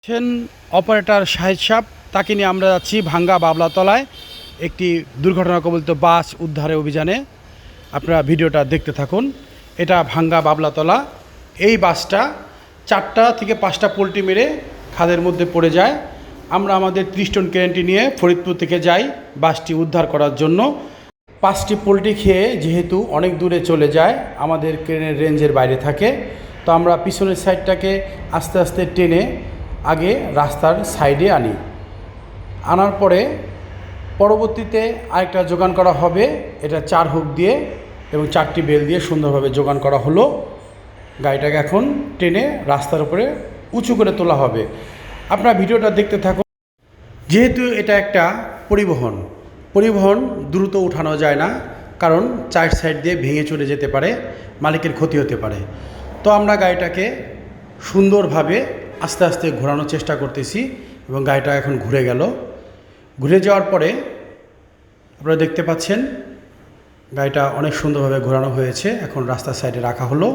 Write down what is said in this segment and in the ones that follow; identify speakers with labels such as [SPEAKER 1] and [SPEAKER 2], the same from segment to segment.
[SPEAKER 1] ছেন operator Shahid সাহেব, তাকে নিয়ে আমরা যাচ্ছি ভাঙ্গা বাবলাতলায় একটি দুর্ঘটনা কবলিত বাস উদ্ধারের অভিযানে। আপনারা ভিডিওটা দেখতে থাকুন। এটা ভাঙ্গা বাবলাতলা। এই বাসটা 4টা থেকে 5টা পোল্টি মেরে খাদের মধ্যে পড়ে যায়। আমরা আমাদের 30 টন ক্রেনটি নিয়ে ফরিদপুর থেকে যাই বাসটি উদ্ধার করার জন্য। 5টি পোল্ট্রি খেয়ে যেহেতু অনেক দূরে চলে যায়, আমাদের ক্রেনের রেঞ্জের বাইরে থাকে, তো আমরা পিছনের সাইডটাকে আস্তে আস্তে টেনে আগে রাস্তার সাইডে আনার পরে পরবর্তীতে আরেকটা যোগান করা হবে। এটা 4 হুক দিয়ে এবং 4টি বেল দিয়ে সুন্দরভাবে যোগান করা হলো। গাড়িটাকে এখন টেনে রাস্তার উপরে উঁচু করে তোলা হবে। আপনারা ভিডিওটা দেখতে থাকুন। যেহেতু এটা একটা পরিবহন দ্রুত উঠানো যায় না, কারণ 4 সাইড দিয়ে ভেঙে চলে যেতে পারে, মালিকের ক্ষতি হতে পারে। তো আমরা গাড়িটাকে সুন্দরভাবে আস্তে আস্তে ঘোরানোর চেষ্টা করতেছি এবং গাড়িটা এখন ঘুরে গেল। ঘুরে যাওয়ার পরে আপনারা দেখতে পাচ্ছেন গাড়িটা অনেক সুন্দরভাবে ঘোরানো হয়েছে। এখন রাস্তার সাইডে রাখা হলো।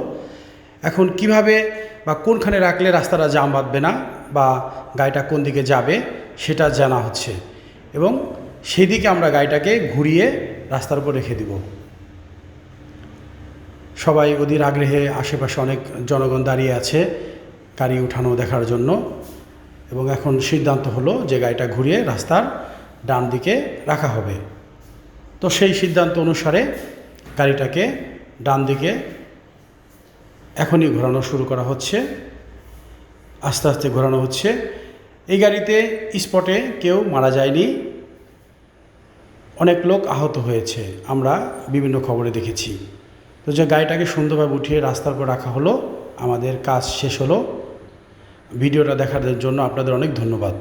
[SPEAKER 1] এখন কিভাবে বা কোনখানে রাখলে রাস্তাটা জাম বাঁধবে না বা গাড়িটা কোন দিকে যাবে সেটা জানা হচ্ছে, এবং সেই দিকে আমরা গাড়িটাকে ঘুরিয়ে রাস্তার উপর রেখে দিব। সবাই অধীর আগ্রহে, আশেপাশে অনেক জনগণ দাঁড়িয়ে আছে গাড়ি উঠানো দেখার জন্য, এবং এখন সিদ্ধান্ত হলো যে গাড়িটা ঘুরিয়ে রাস্তার ডান দিকে রাখা হবে। তো সেই সিদ্ধান্ত অনুসারে গাড়িটাকে ডান দিকে এখনই ঘোরানো শুরু করা হচ্ছে, আস্তে আস্তে ঘোরানো হচ্ছে। এই গাড়িতে স্পটে কেউ মারা যায়নি, অনেক লোক আহত হয়েছে, আমরা বিভিন্ন খবরে দেখেছি। তো যে গাড়িটাকে সুন্দরভাবে উঠিয়ে রাস্তার উপর রাখা হলো, আমাদের কাজ শেষ হলো। ভিডিওটা দেখার জন্য আপনাদের অনেক ধন্যবাদ।